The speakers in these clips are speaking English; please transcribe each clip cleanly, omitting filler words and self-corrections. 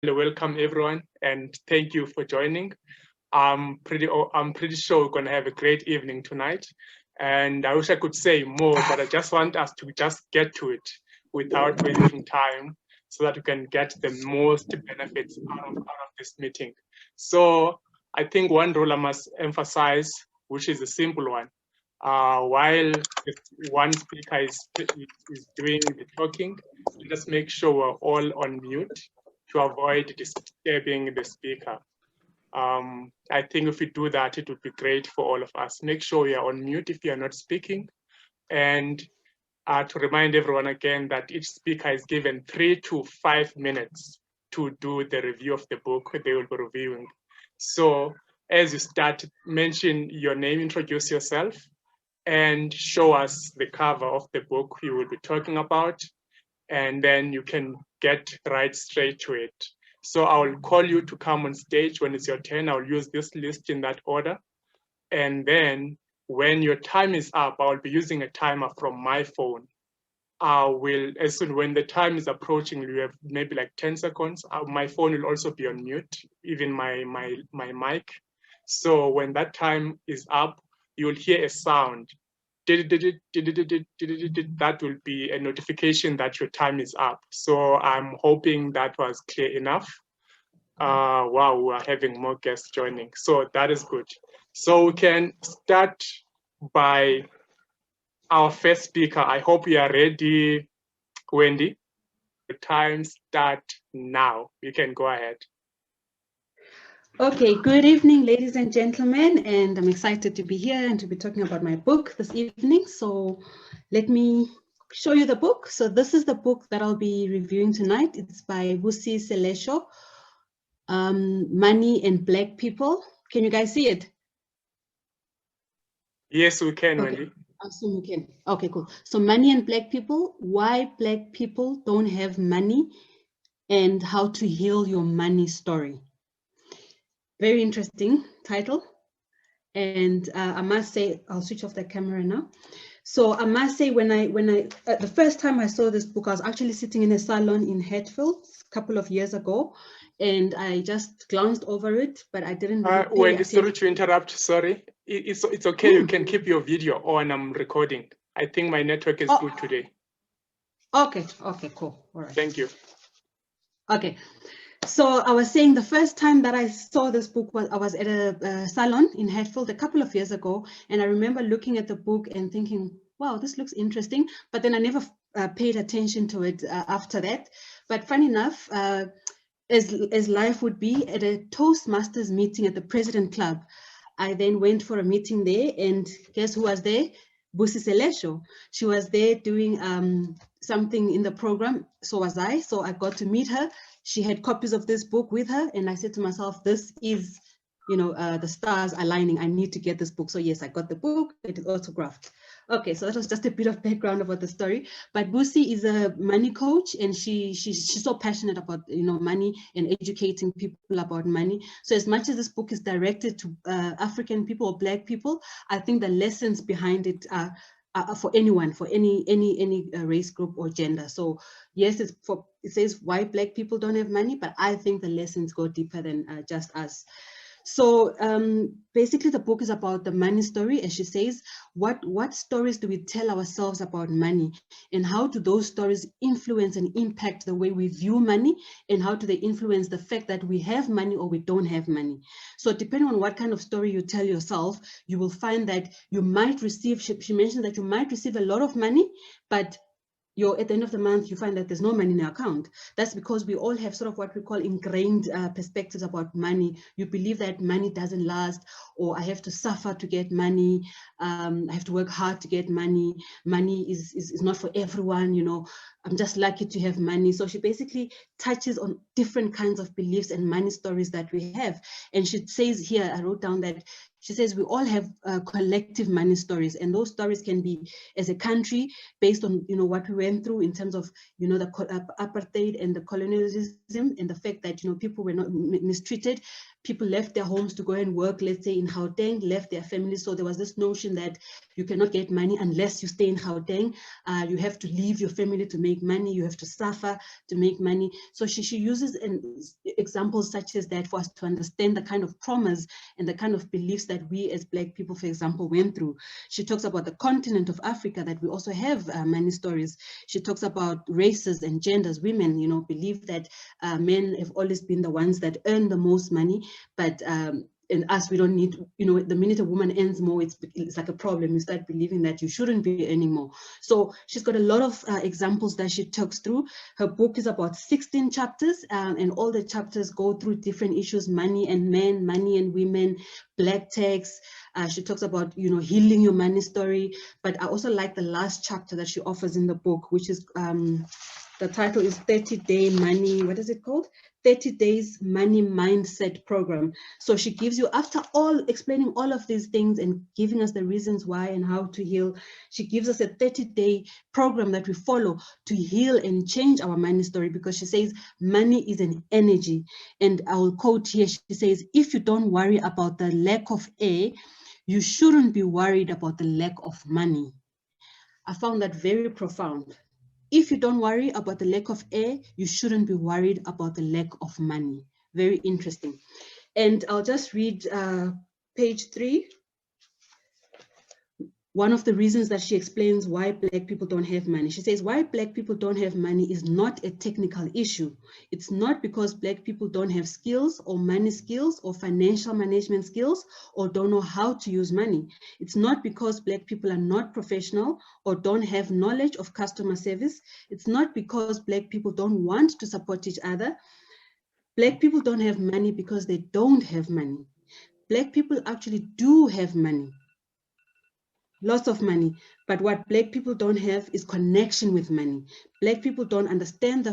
Welcome everyone, and thank you for joining. I'm pretty sure we're going to have a great evening tonight, and I wish I could say more, but I just want us to just get to it without wasting time, so that we can get the most benefits out of this meeting. So I think one rule I must emphasize, which is a simple one. While one speaker is doing the talking, just make sure we're all on mute to avoid disturbing the speaker. I think if we do that, it would be great for all of us. Make sure you're on mute if you're not speaking. And to remind everyone again that each speaker is given 3 to 5 minutes to do the review of the book they will be reviewing. So as you start, mention your name, introduce yourself, and show us the cover of the book you will be talking about. And then you can get right straight to it. So I'll call you to come on stage when it's your turn. I'll use this list in that order. And then when your time is up, I'll be using a timer from my phone. When the time is approaching, you have maybe like 10 seconds. My phone will also be on mute, even my mic. So when that time is up, you'll hear a sound. That will be a notification that your time is up. So I'm hoping that was clear enough. Wow, we are having more guests joining. So that is good. So we can start by our first speaker. I hope you are ready, Wendy. The time start now. You can go ahead. Okay, good evening, ladies and gentlemen, and I'm excited to be here and to be talking about my book this evening. So let me show you the book. So this is the book that I'll be reviewing tonight. It's by Busi Selesho, Money and Black People. Can you guys see it? Yes, we can, okay. Wendy. I assume we can. Okay, cool. So Money and Black People, why Black people don't have money and how to heal your money story. Very interesting title. And I must say, I'll switch off the camera now. So I must say, when I the first time I saw this book, I was actually sitting in a salon in Hatfield a couple of years ago, and I just glanced over it, but I didn't really pay Wendy, sorry to interrupt, sorry. It's okay, you can keep your video on. I'm recording. I think my network is good today. Okay, cool, all right. Thank you. Okay. So I was saying the first time that I saw this book I was at a salon in Hatfield a couple of years ago, and I remember looking at the book and thinking, wow, this looks interesting, but then I never paid attention to it after that. But funny enough, as life would be, at a Toastmasters meeting at the President Club, I then went for a meeting there, and guess who was there? Busi Selesho. She was there doing something in the program, so was I. So I got to meet her. She had copies of this book with her, and I said to myself, this is, you know, the stars aligning. I need to get this book. So yes, I got the book. It is autographed. Okay, so that was just a bit of background about the story. But Busi is a money coach, and she's so passionate about, you know, money and educating people about money. So as much as this book is directed to African people or Black people, I think the lessons behind it are for anyone, for any race group or gender. So yes, it says why Black people don't have money, but I think the lessons go deeper than just us. So basically the book is about the money story, as she says. What stories do we tell ourselves about money, and how do those stories influence and impact the way we view money, and how do they influence the fact that we have money or we don't have money? So depending on what kind of story you tell yourself, you will find that you might receive, she mentioned that you might receive a lot of money, but at the end of the month, you find that there's no money in your account. That's because we all have sort of what we call ingrained perspectives about money. You believe that money doesn't last, or I have to suffer to get money. I have to work hard to get money. Money is not for everyone, you know. I'm just lucky to have money. So she basically touches on different kinds of beliefs and money stories that we have. And she says here, I wrote down that She says we all have collective money stories, and those stories can be as a country based on what we went through in terms of the apartheid and the colonialism, and the fact that people were not mistreated. People left their homes to go and work, let's say in Gauteng, left their families. So there was this notion that you cannot get money unless you stay in Gauteng. You have to leave your family to make money. You have to suffer to make money. So she uses examples such as that for us to understand the kind of traumas and the kind of beliefs that we as Black people, for example, went through. She talks about the continent of Africa, that we also have money stories. She talks about races and genders. Women, believe that men have always been the ones that earn the most money, but in us, we don't need, the minute a woman earns more, it's like a problem. You start believing that you shouldn't be earning more. So she's got a lot of examples that she talks through. Her book is about 16 chapters, and all the chapters go through different issues: money and men, money and women, Black tax. She talks about, healing your money story. But I also like the last chapter that she offers in the book, which is, the title is 30-Day Money, what is it called? 30 Days Money Mindset Program. So she gives you, after explaining all of these things and giving us the reasons why and how to heal, she gives us a 30-day program that we follow to heal and change our money story, because she says money is an energy. And I will quote here, she says, if you don't worry about the lack of air, you shouldn't be worried about the lack of money. I found that very profound. If you don't worry about the lack of air, you shouldn't be worried about the lack of money. Very interesting. And I'll just read page 3. One of the reasons that she explains why Black people don't have money. She says, why Black people don't have money is not a technical issue. It's not because Black people don't have skills or money skills or financial management skills or don't know how to use money. It's not because Black people are not professional or don't have knowledge of customer service. It's not because Black people don't want to support each other. Black people don't have money because they don't have money. Black people actually do have money. Lots of money, but what Black people don't have is connection with money. Black people don't understand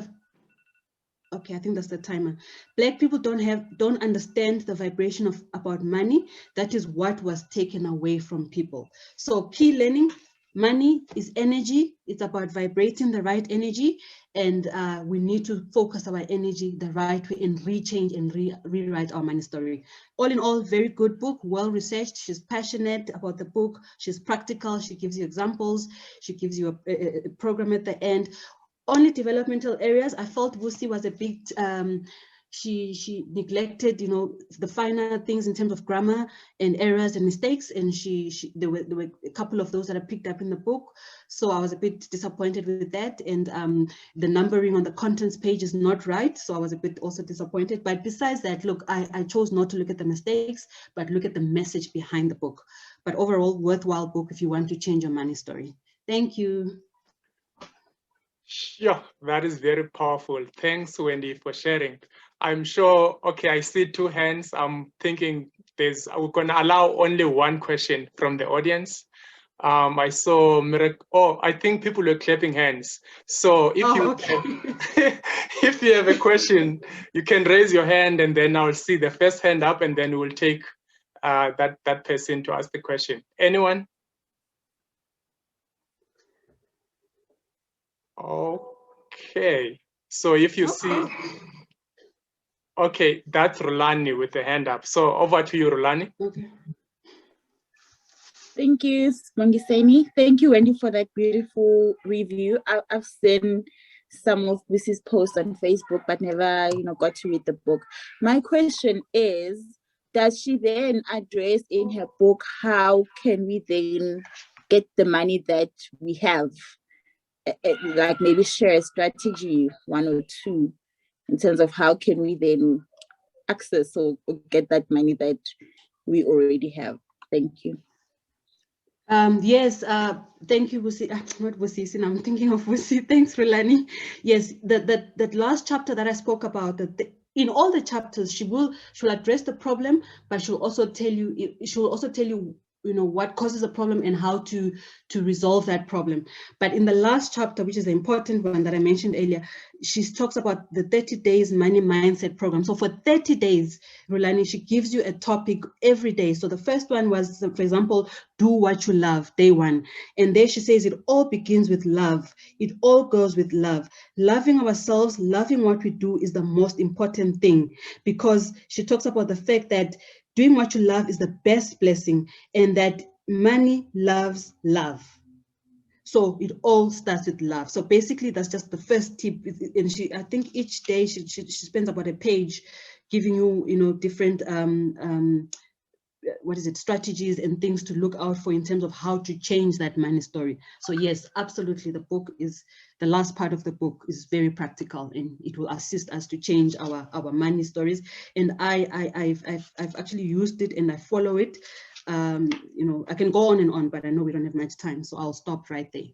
okay, I think that's the timer. Black people don't understand the vibration about money. That is what was taken away from people. So key learning, money is energy. It's about vibrating the right energy, and we need to focus our energy the right way and rechange and rewrite our money story. All in all, very good book, well researched. She's passionate about the book. She's practical. She gives you examples. She gives you a program at the end. Only developmental areas, I felt Vusi was a bit, she neglected, the finer things in terms of grammar and errors and mistakes. And there were a couple of those that I picked up in the book. So I was a bit disappointed with that. And the numbering on the contents page is not right. So I was a bit also disappointed. But besides that, look, I chose not to look at the mistakes, but look at the message behind the book. But overall, worthwhile book if you want to change your money story. Thank you. Yeah, that is very powerful. Thanks, Wendy, for sharing. I'm sure, okay, I see 2 hands. I'm thinking we're gonna allow only 1 question from the audience. I saw I think people were clapping hands. So if if you have a question, you can raise your hand, and then I'll see the first hand up, and then we'll take that person to ask the question. Anyone? Okay, so if you see, okay, that's Rulani with the hand up. So over to you, Rulani. Okay. Thank you, Mangiseni. Thank you, Wendy, for that beautiful review. I've seen some of Lucy's posts on Facebook, but never, got to read the book. My question is, does she then address in her book how can we then get the money that we have? Like maybe share a strategy, 1 or 2, in terms of how can we then access or get that money that we already have. Thank you. Yes, thank you, Vusi. Not Vusi, I'm thinking of Vusi. Thanks, Rulani. Yes, that last chapter that I spoke about, in all the chapters, she'll address the problem, but she'll also tell you what causes a problem and how to resolve that problem. But in the last chapter, which is the important one that I mentioned earlier, she talks about the 30 days money mindset program. So for 30 days, Rulani, she gives you a topic every day. So the first one was, for example, do what you love, day one. And there she says it all begins with love. It all goes with love. Loving ourselves, loving what we do is the most important thing, because she talks about the fact that doing what you love is the best blessing, and that money loves love. So it all starts with love. So basically, that's just the first tip. And I think each day she spends about a page giving you, different strategies and things to look out for in terms of how to change that money story. So yes, absolutely, the last part of the book is very practical, and it will assist us to change our money stories. And I've actually used it and I follow it. I can go on and on, but I know we don't have much time, so I'll stop right there.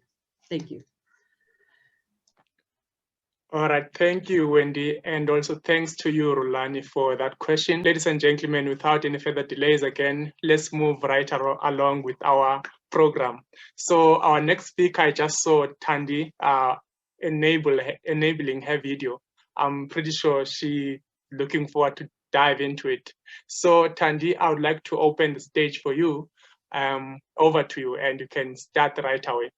Thank you. All right, thank you, Wendy, and also thanks to you, Rulani, for that question. Ladies and gentlemen, without any further delays again, let's move right along with our program. So our next speaker, I just saw Thandi enabling her video. I'm pretty sure she's looking forward to dive into it. So Thandi, I would like to open the stage for you. Over to you, and you can start right away.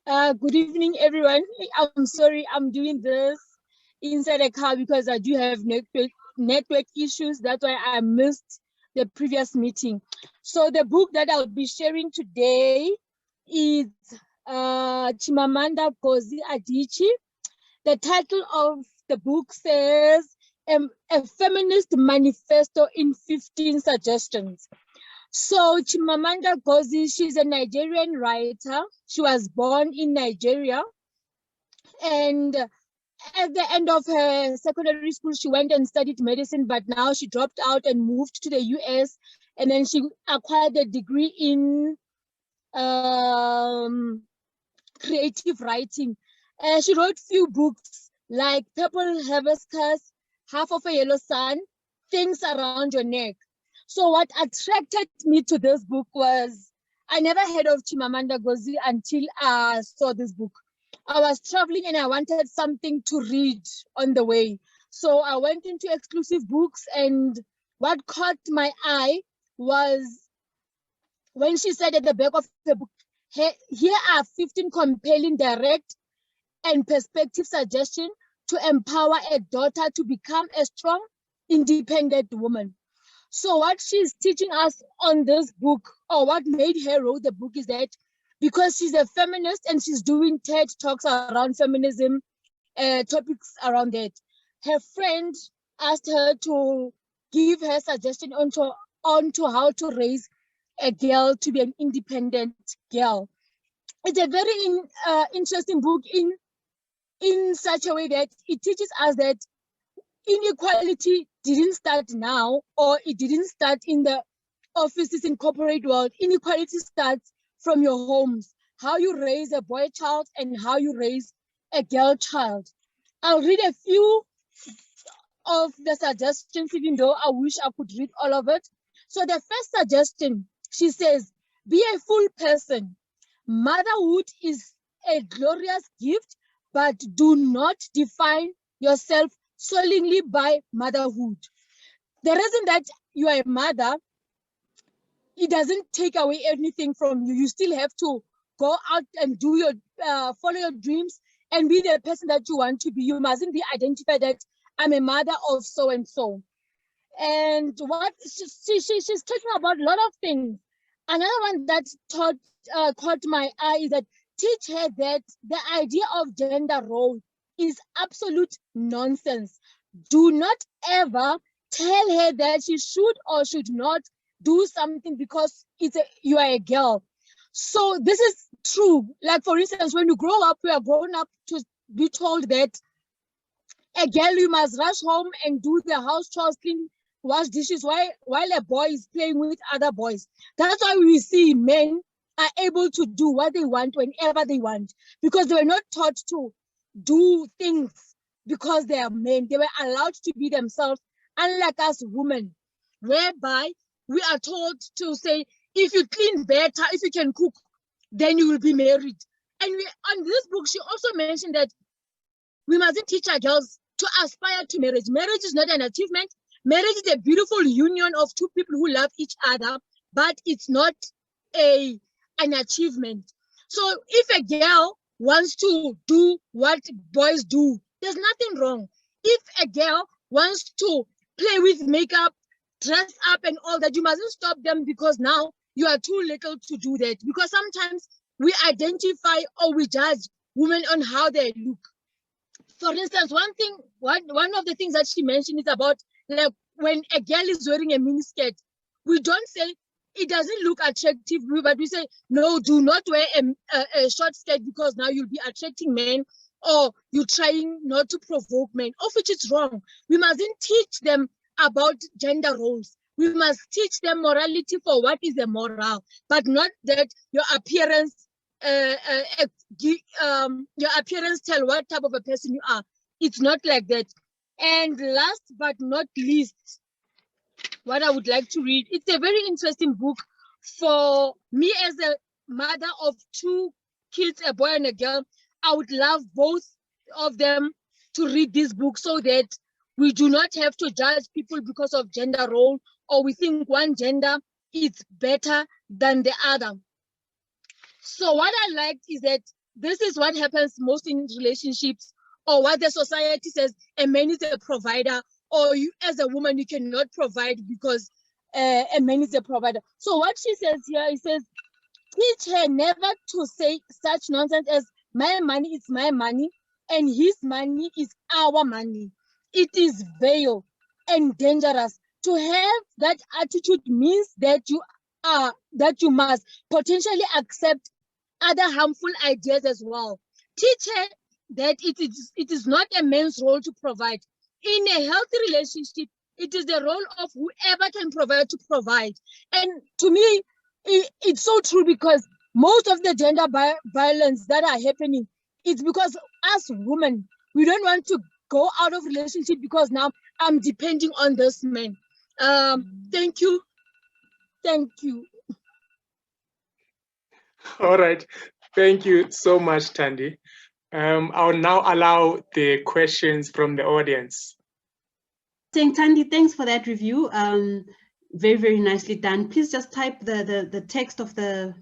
Good evening, everyone. I'm sorry I'm doing this inside a car because I do have network issues. That's why I missed the previous meeting. So the book that I'll be sharing today is Chimamanda Ngozi Adichie. The title of the book says A Feminist Manifesto in 15 Suggestions. So Chimamanda Ngozi, she's a Nigerian writer. She was born in Nigeria. And at the end of her secondary school, she went and studied medicine, but now she dropped out and moved to the US. And then she acquired a degree in creative writing. She wrote few books like Purple Hibiscus, Half of a Yellow Sun, Things Around Your Neck. So what attracted me to this book was, I never heard of Chimamanda Ngozi until I saw this book. I was traveling and I wanted something to read on the way. So I went into exclusive books, and what caught my eye was when she said at the back of the book, here are 15 compelling, direct, and perspective suggestions to empower a daughter to become a strong, independent woman. So what she's teaching us on this book, or what made her write the book, is that because she's a feminist and she's doing TED Talks around feminism, topics around that, her friend asked her to give her suggestion onto how to raise a girl to be an independent girl. It's a very interesting book in such a way that it teaches us that inequality didn't start now, or it didn't start in the offices in corporate world. Inequality starts from your homes, how you raise a boy child and how you raise a girl child. I'll read a few of the suggestions, even though I wish I could read all of it. So the first suggestion, she says, be a full person. Motherhood is a glorious gift, but do not define yourself solely by motherhood. The reason that you are a mother, it doesn't take away anything from you. You still have to go out and do your follow your dreams and be the person that you want to be. You mustn't be identified that I'm a mother of so and so. And what she's talking about a lot of things. Another one that caught my eye is that teach her that the idea of gender role is absolute nonsense. Do not ever tell her that she should or should not do something because you are a girl. So this is true. Like, for instance, when you grow up, we are grown up to be told that a girl, you must rush home and do the house chores, clean, wash dishes, while a boy is playing with other boys. That's why we see men are able to do what they want whenever they want, because they were not taught to do things because they are men. They were allowed to be themselves, unlike us women, whereby we are told to say, if you clean better, if you can cook, then you will be married. And on this book, she also mentioned that we mustn't teach our girls to aspire to marriage. Marriage is not an achievement. Marriage is a beautiful union of two people who love each other, but it's not an achievement. So if a girl wants to do what boys do, there's nothing wrong. If a girl wants to play with makeup, dress up and all that, you mustn't stop them because now you are too little to do that. Because sometimes we identify or we judge women on how they look. For instance, one of the things that she mentioned is about, like, when a girl is wearing a miniskirt, we don't say it doesn't look attractive, but we say, no, do not wear a short skirt because now you'll be attracting men, or you're trying not to provoke men, of which is wrong. We mustn't teach them about gender roles. We must teach them morality for what is a moral, but not that your appearance tell what type of a person you are. It's not like that. And last but not least, what I would like to read, it's a very interesting book for me as a mother of two kids, a boy and a girl. I would love both of them to read this book so that we do not have to judge people because of gender role, or we think one gender is better than the other. So what I liked is that this is what happens most in relationships, or what the society says, a man is a provider, or you as a woman, you cannot provide because a man is a provider. So what she says here, it says, teach her never to say such nonsense as my money is my money and his money is our money. It is vile and dangerous. To have that attitude means that you must potentially accept other harmful ideas as well. Teach her that it is not a man's role to provide. In a healthy relationship, it is the role of whoever can provide to provide. And to me, it's so true, because most of the gender violence that are happening, it's because us women, we don't want to go out of relationship because now I'm depending on this man. Thank you. Thank you. All right. Thank you so much, Tandy. I'll now allow the questions from the audience. Saying Tandy, thanks for that review. Very, very nicely done. Please just type the text of the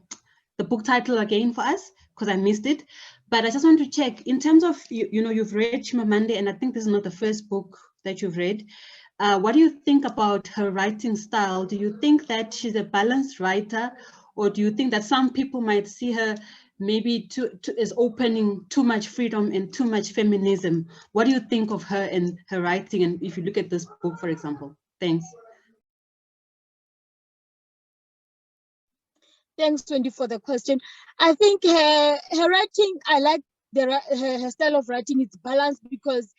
book title again for us, because I missed it. But I just want to check, in terms of, you've read Chimamanda, and I think this is not the first book that you've read. What do you think about her writing style? Do you think that she's a balanced writer, or do you think that some people might see her maybe as opening too much freedom and too much feminism? What do you think of her and her writing? And if you look at this book, for example, thanks. Thanks, Wendy, for the question. I think her writing, I like her style of writing. It's balanced, because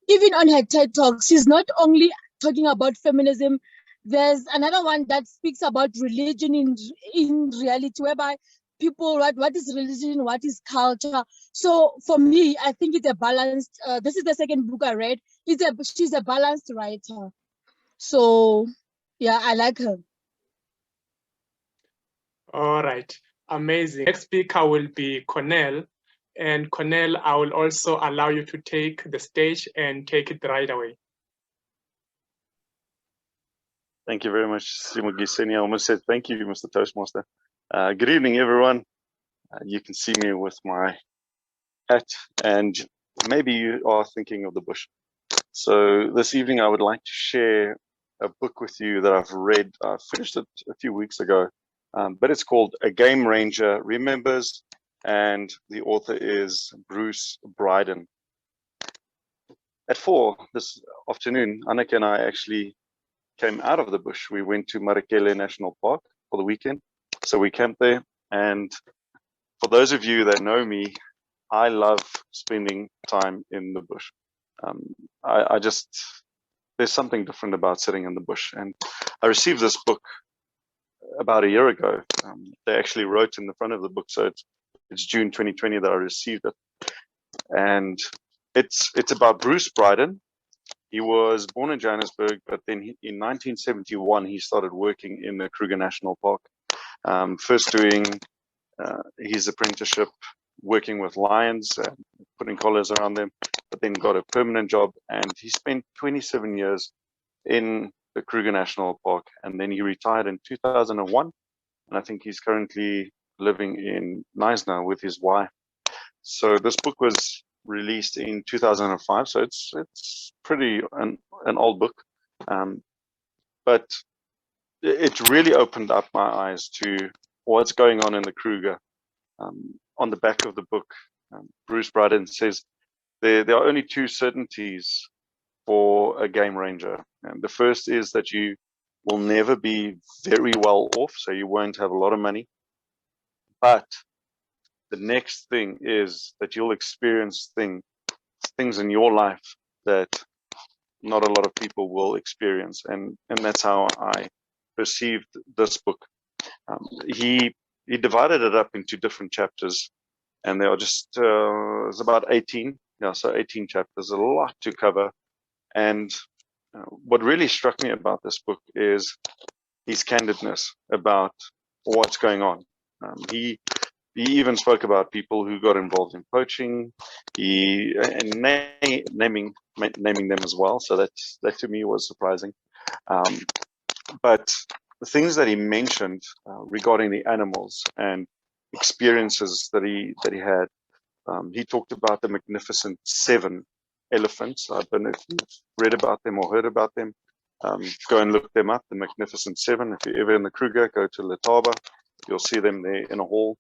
even on her TED Talks, she's not only talking about feminism. There's another one that speaks about religion in reality, whereby people, what is religion, what is culture. So for me, I think it's a balanced, this is the second book I read. She's a balanced writer. So yeah, I like her. All right, amazing. Next speaker will be Cornell. And Cornell, I will also allow you to take the stage and take it right away. Thank you very much, Simugiseni. I almost said thank you, Mr. Toastmaster. Good evening, everyone. You can see me with my hat, and maybe you are thinking of the bush. So this evening, I would like to share a book with you that I've read. I finished it a few weeks ago, but it's called A Game Ranger Remembers, and the author is Bruce Bryden. At 4 this afternoon, Anneke and I actually came out of the bush. We went to Marakele National Park for the weekend. So we camped there. And for those of you that know me, I love spending time in the bush. There's something different about sitting in the bush. And I received this book about a year ago. They actually wrote in the front of the book, so it's June 2020 that I received it. And It's about Bruce Bryden. He was born in Johannesburg, but then in 1971 he started working in the Kruger National Park. First doing his apprenticeship working with lions, putting collars around them, but then got a permanent job, and he spent 27 years in the Kruger National Park, and then he retired in 2001, and I think he's currently living in Knysna with his wife. So this book was released in 2005, so it's pretty an old book, but it really opened up my eyes to what's going on in the Kruger. On the back of the book, Bruce Bryden says there are only two certainties for a game ranger. And the first is that you will never be very well off, so you won't have a lot of money. But the next thing is that you'll experience things in your life that not a lot of people will experience. And that's how I perceived this book. He divided it up into different chapters, and there are just it's about 18. Yeah, so 18 chapters, a lot to cover. And what really struck me about this book is his candidness about what's going on. He even spoke about people who got involved in poaching, and naming them as well. So that to me was surprising. But the things that he mentioned regarding the animals and experiences that he had, he talked about the Magnificent Seven elephants. I don't know if you've read about them or heard about them. Go and look them up, the Magnificent Seven. If you're ever in the Kruger, go to Letaba. You'll see them there in a hall.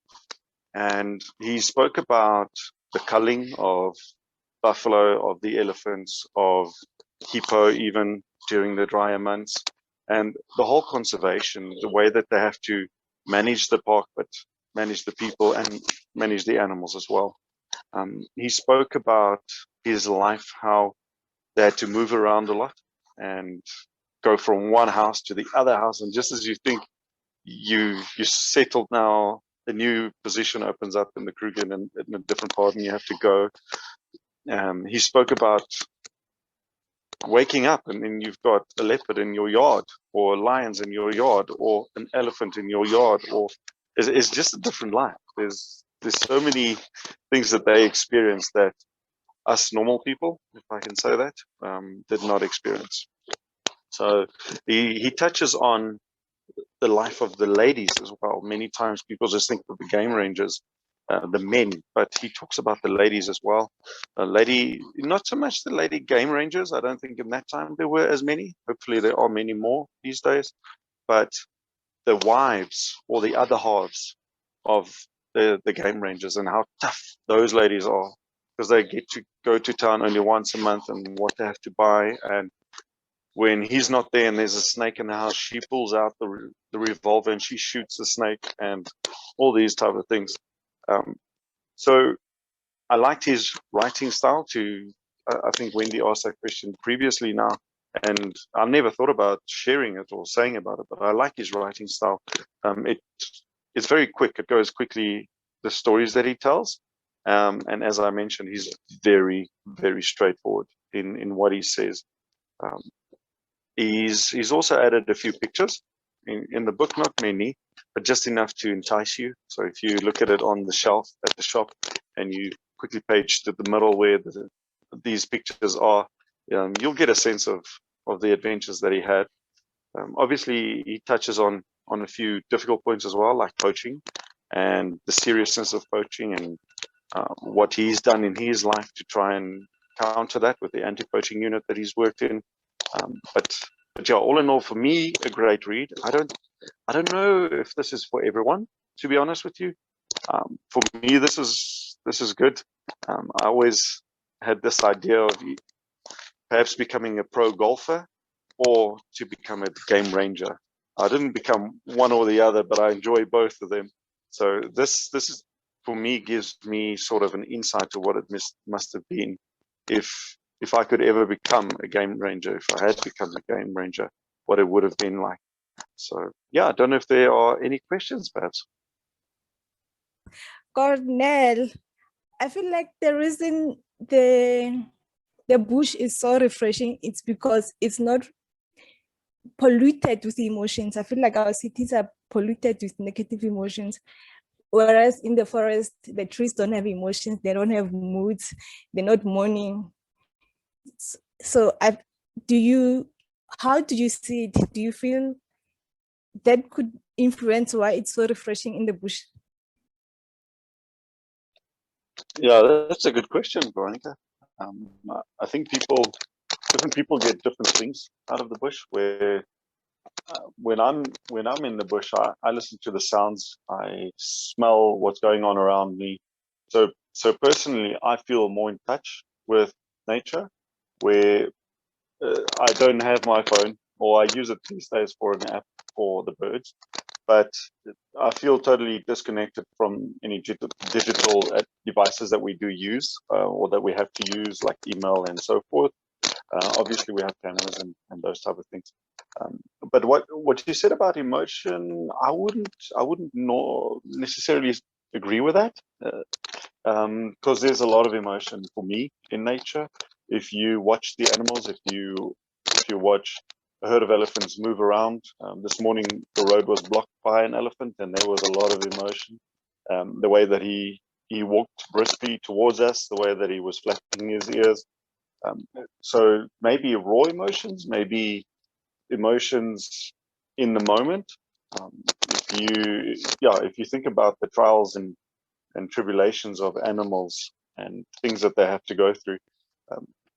And he spoke about the culling of buffalo, of the elephants, of hippo, even during the drier months, and the whole conservation, the way that they have to manage the park, but manage the people and manage the animals as well. He spoke about his life, how they had to move around a lot and go from one house to the other house. And just as you think you settled now, a new position opens up in the Kruger in a different part, and you have to go. He spoke about waking up and then you've got a leopard in your yard, or lions in your yard, or an elephant in your yard, or it's just a different life. There's so many things that they experience that us normal people, if I can say that, did not experience. So he touches on the life of the ladies as well. Many times people just think of the game rangers, the men, but he talks about the ladies as well. Not so much the lady game rangers. I don't think in that time there were as many. Hopefully there are many more these days. But the wives or the other halves of the game rangers, and how tough those ladies are, because they get to go to town only once a month, and what they have to buy. And when he's not there and there's a snake in the house, she pulls out the revolver and she shoots the snake, and all these type of things. So I liked his writing style. I think Wendy asked that question previously now, and I never thought about sharing it or saying about it, but I like his writing style. It's very quick. It goes quickly, the stories that he tells. And as I mentioned, he's very, very straightforward in what he says. He's also added a few pictures in the book, not many, but just enough to entice you. So if you look at it on the shelf at the shop and you quickly page to the middle where these pictures are, you'll get a sense of the adventures that he had. Obviously, he touches on a few difficult points as well, like poaching and the seriousness of poaching, and what he's done in his life to try and counter that with the anti-poaching unit that he's worked in. But yeah, all in all, for me, a great read. I don't know if this is for everyone, to be honest with you. For me, this is good. I always had this idea of perhaps becoming a pro golfer or to become a game ranger. I didn't become one or the other, but I enjoy both of them. So this is, for me, gives me sort of an insight to what it must have been if I could ever become a game ranger, if I had become a game ranger, what it would have been like. So yeah, I don't know if there are any questions, perhaps. Cornell, I feel like there isn't the bush is so refreshing, it's because it's not polluted with emotions. I feel like our cities are polluted with negative emotions. Whereas in the forest, the trees don't have emotions, they don't have moods, they're not mourning. So how do you see it? Do you feel that could influence why it's so refreshing in the bush? Yeah, that's a good question, Veronica. I think different people get different things out of the bush. Where when I'm in the bush, I listen to the sounds, I smell what's going on around me. So personally, I feel more in touch with nature, where I don't have my phone, or I use it these days for an app for the birds, but I feel totally disconnected from any digital devices that we do use, or that we have to use, like email and so forth. Obviously, we have cameras and those type of things. But what you said about emotion, I wouldn't necessarily agree with that, because there's a lot of emotion for me in nature. If you watch the animals, if you watch a herd of elephants move around, this morning the road was blocked by an elephant, and there was a lot of emotion. The way that he walked briskly towards us, the way that he was flapping his ears. So maybe raw emotions, maybe emotions in the moment. If you think about the trials and tribulations of animals and things that they have to go through.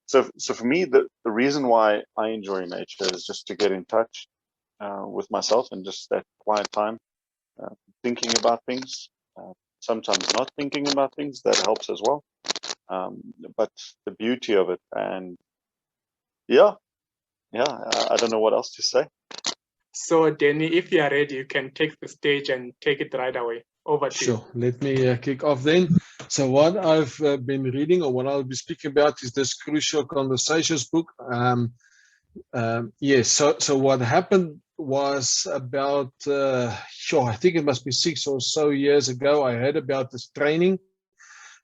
So for me, the reason why I enjoy nature is just to get in touch with myself, and just that quiet time, thinking about things, sometimes not thinking about things, that helps as well. But the beauty of it, and I don't know what else to say. So Danny, if you are ready, you can take the stage and take it right away. Over to you. Sure. Let me kick off then. So what I've been reading, or what I'll be speaking about, is this Crucial Conversations book. Yes. So what happened was about, I think it must be 6 or so years ago, I heard about this training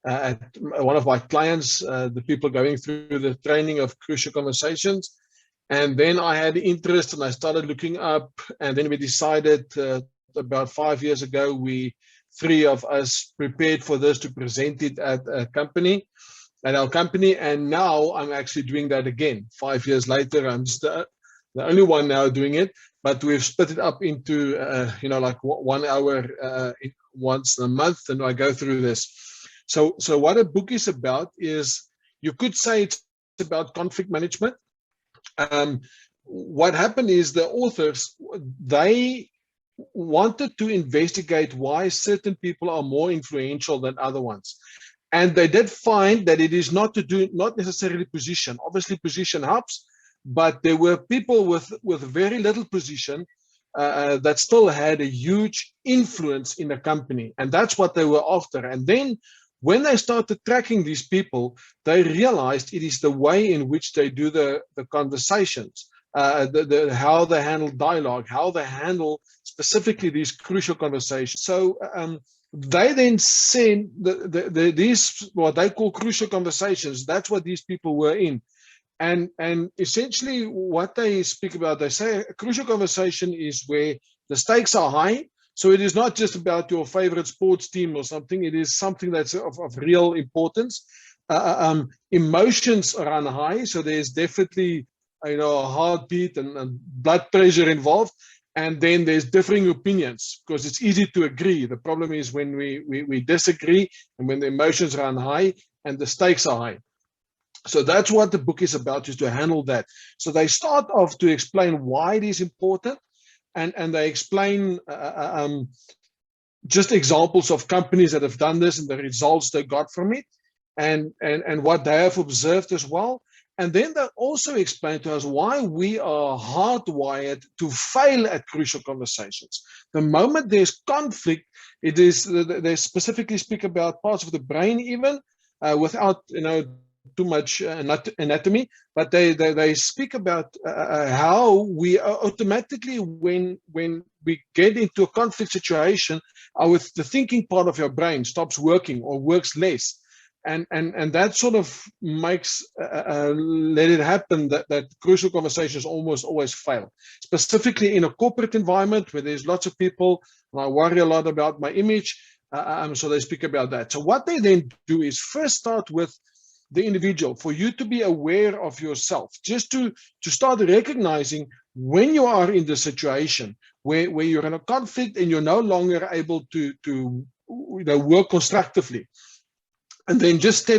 at one of my clients, the people going through the training of Crucial Conversations. And then I had interest, and I started looking up, and then we decided about 5 years ago, three of us prepared for this to present it at our company, and now I'm actually doing that again. 5 years later, I'm just the only one now doing it, but we've split it up into, like 1 hour once a month, and I go through this. So what a book is about is, you could say it's about conflict management. What happened is the authors, they wanted to investigate why certain people are more influential than other ones. And they did find that it is not necessarily position. Obviously, position helps, but there were people with very little position that still had a huge influence in the company. And that's what they were after. And then when they started tracking these people, they realized it is the way in which they do the conversations, how they handle dialogue, how they handle specifically these crucial conversations. So they then send these, what they call crucial conversations. That's what these people were in. And essentially what they speak about, they say a crucial conversation is where the stakes are high. So it is not just about your favorite sports team or something. It is something that's of real importance. Emotions run high. So there's definitely, a heartbeat and blood pressure involved. And then there's differing opinions, because it's easy to agree. The problem is when we disagree, and when the emotions run high and the stakes are high. So that's what the book is about, is to handle that. So they start off to explain why it is important. And they explain just examples of companies that have done this and the results they got from it, and what they have observed as well. And then they also explain to us why we are hardwired to fail at crucial conversations. The moment there's conflict, it is, they specifically speak about parts of the brain even, without too much anatomy, but they speak about how we automatically, when we get into a conflict situation, with the thinking part of your brain stops working or works less. and that sort of makes let it happen that crucial conversations almost always fail, specifically in a corporate environment where there's lots of people, and I worry a lot about my image. So they speak about that. So what they then do is first start with the individual, for you to be aware of yourself, just to start recognizing when you are in the situation where you're in a conflict and you're no longer able to work constructively. And then just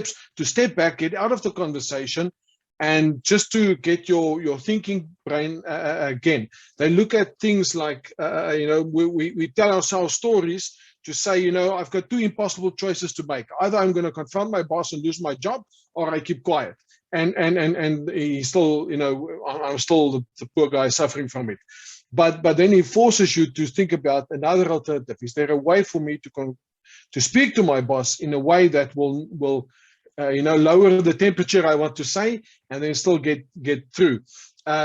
step back, get out of the conversation, and just to get your thinking brain again. They look at things like, we tell ourselves stories to say, I've got two impossible choices to make. Either I'm going to confront my boss and lose my job, or I keep quiet. And he's still, I'm still the poor guy suffering from it. But then he forces you to think about another alternative. Is there a way for me to speak to my boss in a way that will lower the temperature, I want to say, and then still get through.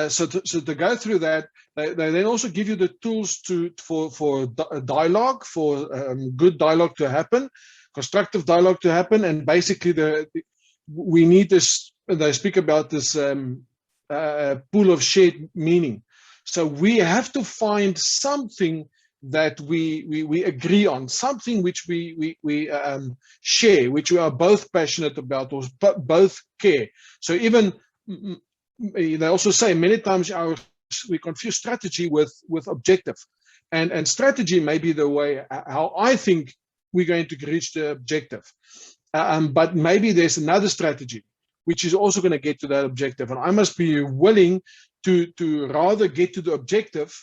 So to go through that, they then also give you the tools for dialogue, for good dialogue to happen, constructive dialogue to happen, and basically we need this. They speak about this pool of shared meaning. So we have to find something that we agree on, something which we share, which we are both passionate about or both care. So even they also say many times we confuse strategy with objective, and strategy may be the way how I think we're going to reach the objective, but maybe there's another strategy which is also going to get to that objective, and I must be willing to rather get to the objective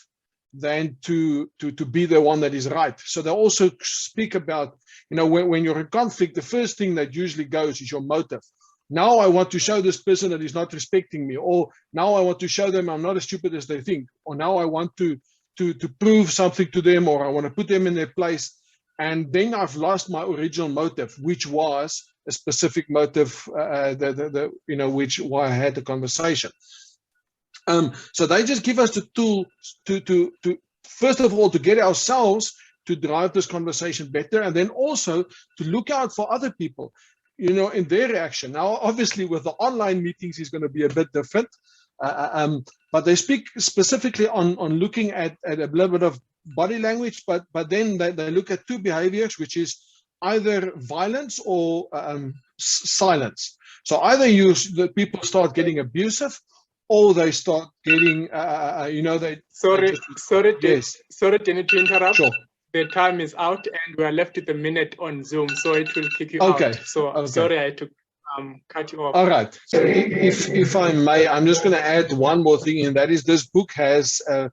than to be the one that is right. So they also speak about, when you're in conflict, the first thing that usually goes is your motive. Now I want to show this person that is not respecting me, or now I want to show them I'm not as stupid as they think, or now I want to prove something to them, or I want to put them in their place. And then I've lost my original motive, which was a specific motive, which why I had the conversation. So they just give us the tool to first of all, to get ourselves to drive this conversation better, and then also to look out for other people, in their reaction. Now, obviously, with the online meetings, is going to be a bit different, but they speak specifically on looking at a little bit of body language, but then they look at two behaviors, which is either violence or silence. So either the people start getting abusive, or they start getting, Sorry to interrupt. Sure. The time is out, and we are left with a minute on Zoom, so it will kick you Okay. out. So Okay. sorry, I had to cut you off. All right. So if I may, I'm just going to add one more thing, and that is this book has a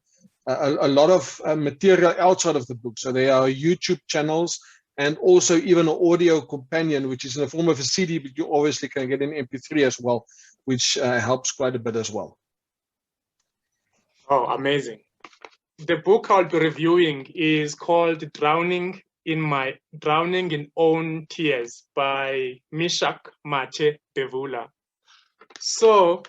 lot of material outside of the book. So there are YouTube channels and also even an audio companion, which is in the form of a CD, but you obviously can get an MP3 as well, which helps quite a bit as well. Oh, amazing. The book I'll be reviewing is called Drowning in Own Tears by Mishak Mate Bevula. So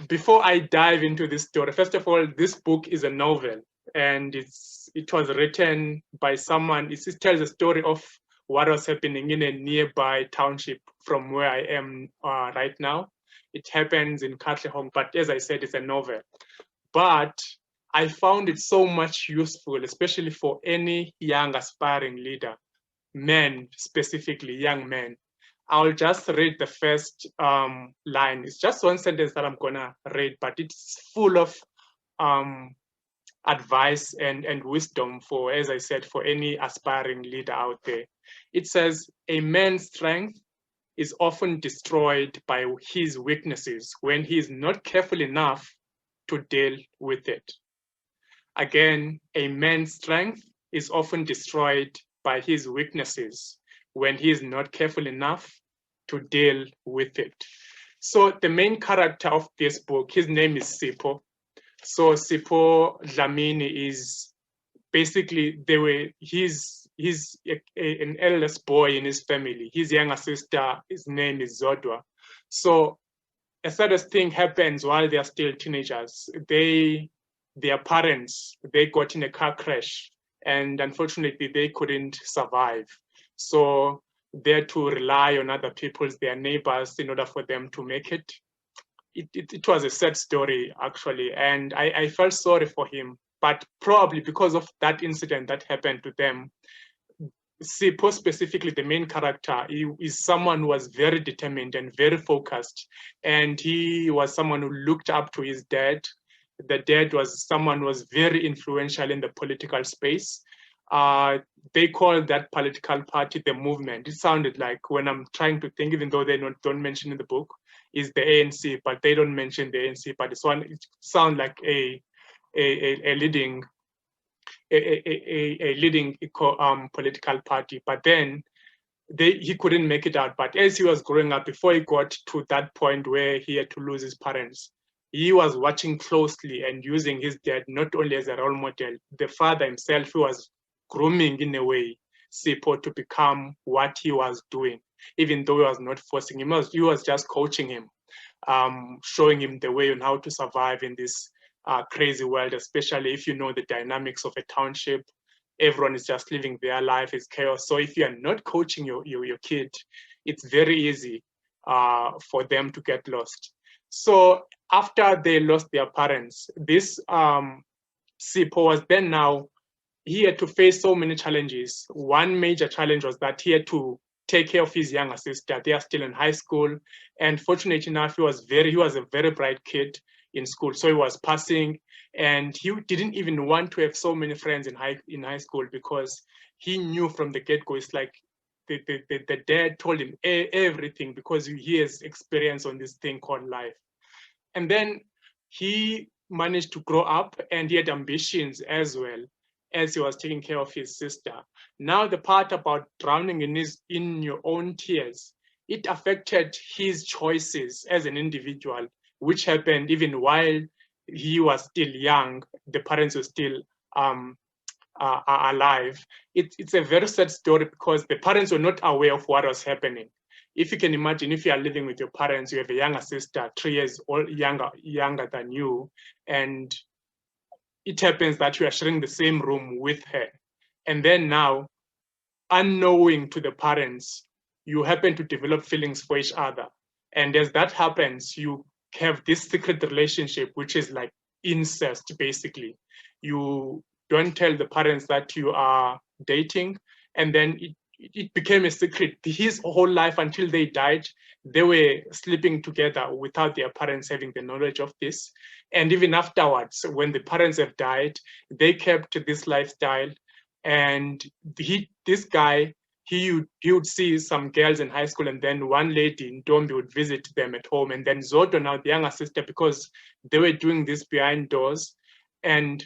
before I dive into this story, first of all, this book is a novel, and it was written by someone. It tells a story of what was happening in a nearby township from where I am right now. It happens in Katlehong, but as I said, it's a novel. But I found it so much useful, especially for any young aspiring leader, men, specifically young men. I'll just read the first line. It's just one sentence that I'm gonna read, but it's full of advice and wisdom for, as I said, for any aspiring leader out there. It says, a man's strength is often destroyed by his weaknesses when he is not careful enough to deal with it. Again, a man's strength is often destroyed by his weaknesses when he is not careful enough to deal with it. So the main character of this book, his name is Sipho. So Sipho Dlamini is basically, he's an eldest boy in his family. His younger sister, his name is Zodwa. So a certain thing happens while they are still teenagers. Their parents, they got in a car crash, and unfortunately they couldn't survive. So there to rely on other people's, their neighbors, in order for them to make it. It was a sad story, actually, and I felt sorry for him. But probably because of that incident that happened to them, Sipho, specifically the main character, he is someone who was very determined and very focused, and he was someone who looked up to his dad. The dad was someone who was very influential in the political space. They called that political party the movement. It sounded like, when I'm trying to think, even though they don't mention in the book, is the ANC, but they don't mention the ANC. But this one, it sounds like a leading political party. But then he couldn't make it out. But as he was growing up, before he got to that point where he had to lose his parents, he was watching closely and using his dad not only as a role model, the father himself, who was grooming, in a way, Sipho to become what he was doing, even though he was not forcing him. He was just coaching him, showing him the way on how to survive in this crazy world, especially if you know the dynamics of a township. Everyone is just living their life, it's chaos. So if you are not coaching your kid, it's very easy for them to get lost. So after they lost their parents, this Sipho was then now, he had to face so many challenges. One major challenge was that he had to take care of his younger sister. They are still in high school. And fortunately enough, he was a very bright kid in school. So he was passing, and he didn't even want to have so many friends in high school, because he knew from the get-go, it's like the dad told him everything, because he has experience on this thing called life. And then he managed to grow up, and he had ambitions as well, as he was taking care of his sister. Now the part about drowning in your own tears, it affected his choices as an individual, which happened even while he was still young. The parents were still alive. It's a very sad story, because the parents were not aware of what was happening. If you can imagine, if you are living with your parents, you have a younger sister, 3 years old, younger than you, and it happens that you are sharing the same room with her. And then now, unknowing to the parents, you happen to develop feelings for each other. And as that happens, you have this secret relationship, which is like incest, basically. You don't tell the parents that you are dating, and then it became a secret. His whole life until they died, they were sleeping together without their parents having the knowledge of this. And even afterwards, when the parents have died, they kept this lifestyle. And this guy, he would see some girls in high school, and then one lady in Dombi would visit them at home. And then Zoto, now the younger sister, because they were doing this behind doors, and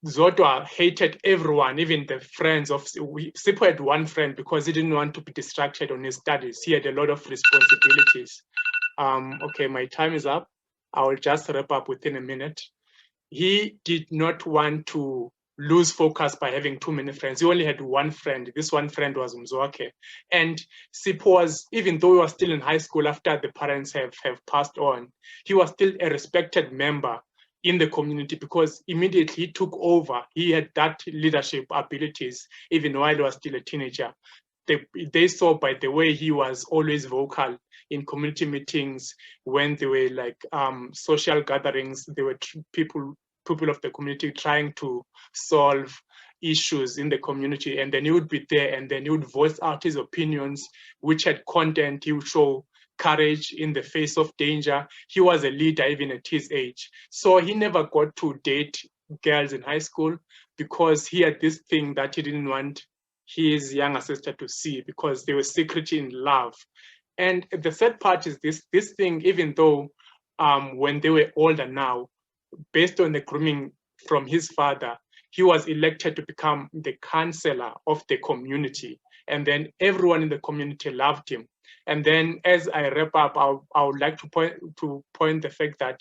Zoto hated everyone, even the friends of Sipho had one friend, because he didn't want to be distracted on his studies. He had a lot of responsibilities. Okay, my time is up. I will just wrap up within a minute. He did not want to lose focus by having too many friends. He only had one friend. This one friend was Mzwake. And Sipho was, even though he was still in high school after the parents have passed on, he was still a respected member in the community, because immediately he took over. He had that leadership abilities, even while he was still a teenager. They saw by the way he was always vocal in community meetings, when there were like social gatherings, there were people of the community trying to solve issues in the community, and then he would be there, and then he would voice out his opinions, which had content. He would show courage in the face of danger. He was a leader even at his age. So he never got to date girls in high school, because he had this thing that he didn't want his younger sister to see, because they were secretly in love. And the third part is this thing, even though when they were older now, based on the grooming from his father, he was elected to become the counselor of the community. And then everyone in the community loved him. And then as I wrap up, I would like to point the fact that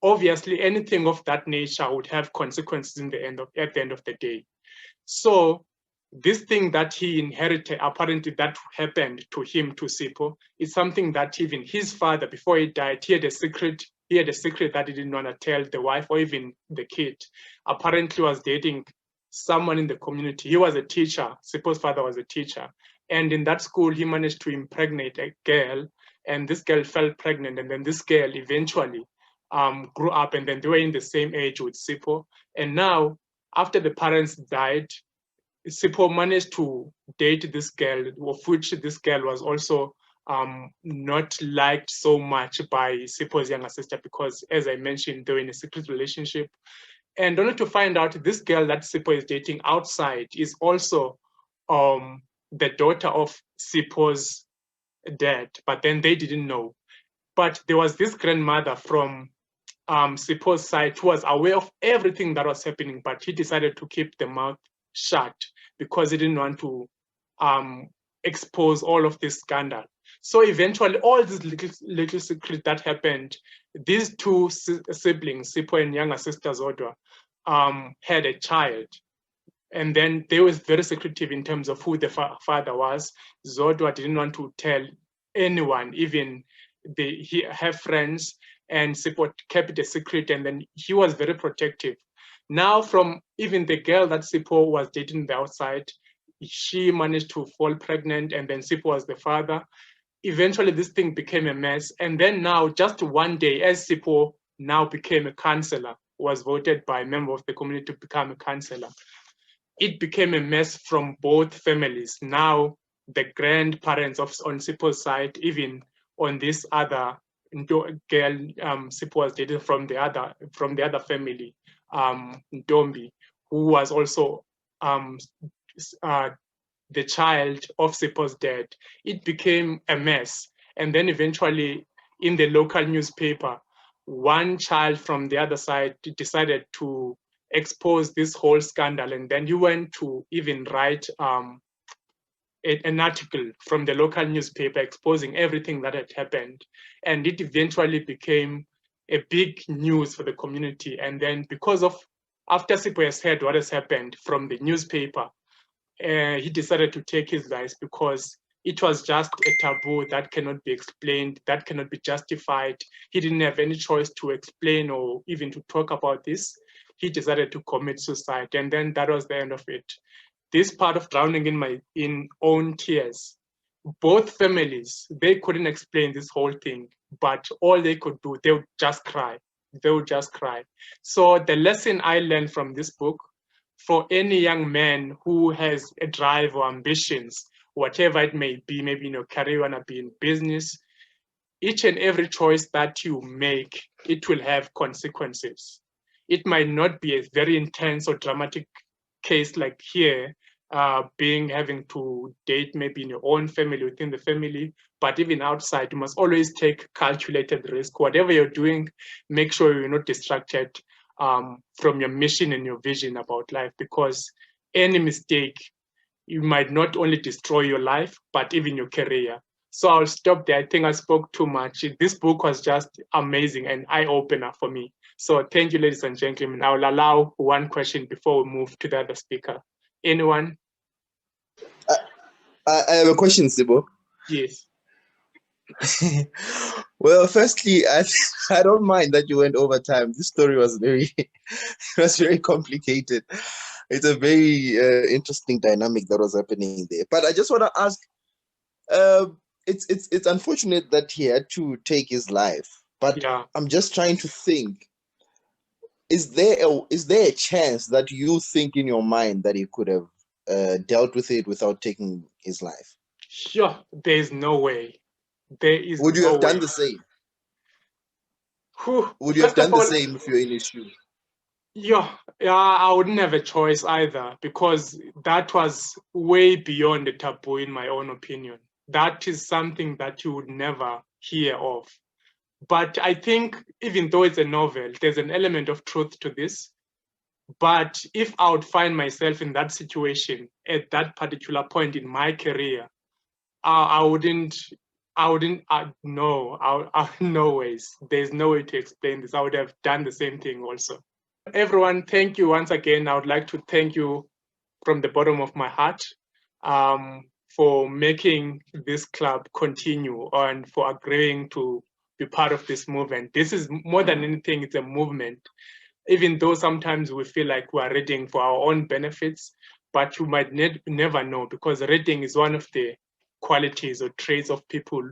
obviously anything of that nature would have consequences at the end of the day. So this thing that he inherited, apparently that happened to him, to Sipho, is something that even his father, before he died, he had a secret that he didn't want to tell the wife or even the kid. Apparently was dating someone in the community. He was a teacher. Sipho's father was a teacher. And in that school, he managed to impregnate a girl, and this girl fell pregnant. And then this girl eventually grew up, and then they were in the same age with Sipho. And now, after the parents died, Sipho managed to date this girl, of which this girl was also not liked so much by Sipho's younger sister, because, as I mentioned, they were in a secret relationship. And only to find out this girl that Sipho is dating outside is also the daughter of Sipho's dad, but then they didn't know. But there was this grandmother from Sipho's side who was aware of everything that was happening, but he decided to keep the mouth shut because he didn't want to expose all of this scandal. So eventually, all these little secrets that happened, these two siblings, Sipho and younger sister Zodwa, had a child. And then they were very secretive in terms of who the father was. Zodwa didn't want to tell anyone, even her friends, and Sipho kept it a secret, and then he was very protective. Now, from even the girl that Sipho was dating the outside, she managed to fall pregnant, and then Sipho was the father. Eventually, this thing became a mess. And then now, just one day, as Sipho now became a counselor, was voted by a member of the community to become a counselor, it became a mess from both families. Now, the grandparents on Sipho's side, even on this other girl, Sipho was dated from the other family, Ntombi, who was also the child of Sipho's dad. It became a mess. And then eventually, in the local newspaper, one child from the other side decided to expose this whole scandal. And then he went to even write an article from the local newspaper exposing everything that had happened. And it eventually became a big news for the community. And then after Sipho has heard what has happened from the newspaper, he decided to take his life because it was just a taboo that cannot be explained, that cannot be justified. He didn't have any choice to explain or even to talk about this. He decided to commit suicide, and then that was the end of it. This part of drowning in my own tears, both families, they couldn't explain this whole thing, but all they could do, they would just cry. They would just cry. So the lesson I learned from this book, for any young man who has a drive or ambitions, whatever it may be, maybe in your career, you want to be in business, each and every choice that you make, it will have consequences. It might not be a very intense or dramatic case like here, having to date maybe in your own family, within the family, but even outside, you must always take calculated risk. Whatever you're doing, make sure you're not distracted from your mission and your vision about life, because any mistake, you might not only destroy your life, but even your career. So I'll stop there. I think I spoke too much. This book was just amazing and eye-opener for me. So thank you, ladies and gentlemen. I will allow one question before we move to the other speaker. Anyone? I have a question, Sibo. Yes. Well, firstly, I don't mind that you went over time. This story was very complicated. It's a very interesting dynamic that was happening there. But I just want to ask, it's unfortunate that he had to take his life. But yeah. I'm just trying to think. Is there a chance that you think in your mind that he could have dealt with it without taking his life? Sure, there is no way. There is. Would you have done the same? Would you have done the same if you're in his shoes? Yeah, I wouldn't have a choice either, because that was way beyond the taboo, in my own opinion. That is something that you would never hear of. But I think even though it's a novel, there's an element of truth to this. But if I would find myself in that situation at that particular point in my career, no ways. There's no way to explain this. I would have done the same thing also. Everyone, thank you once again. I would like to thank you from the bottom of my heart for making this club continue and for agreeing to be part of this movement. This is more than anything, it's a movement. Even though sometimes we feel like we're reading for our own benefits, but you might never know, because reading is one of the qualities or traits of people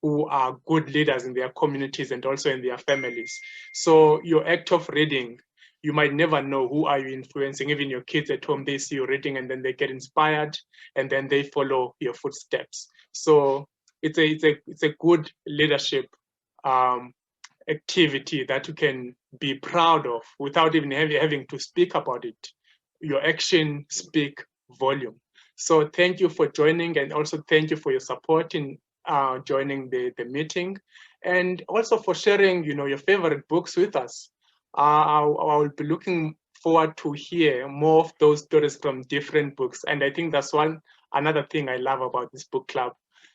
who are good leaders in their communities and also in their families. So your act of reading, you might never know who are you influencing. Even your kids at home, they see you reading and then they get inspired and then they follow your footsteps. So it's a good leadership activity that you can be proud of without even having to speak about it. Your action speak volume. So thank you for joining, and also thank you for your support in joining the meeting, and also for sharing, your favorite books with us. I will be looking forward to hear more of those stories from different books. And I think that's another thing I love about this book club.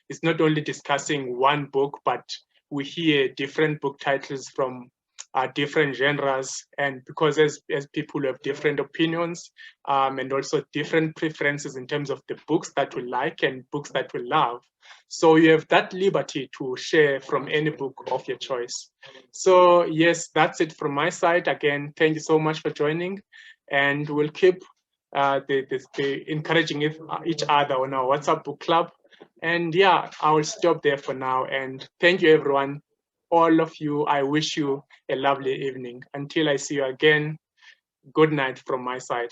It's not only discussing one book, but we hear different book titles from different genres, and because as people have different opinions and also different preferences in terms of the books that we like and books that we love, so you have that liberty to share from any book of your choice. So yes, that's it from my side. Again, thank you so much for joining, and we'll keep encouraging each other on our WhatsApp book club. And yeah, I will stop there for now, and thank you everyone. All of you, I wish you a lovely evening. Until I see you again, good night from my side.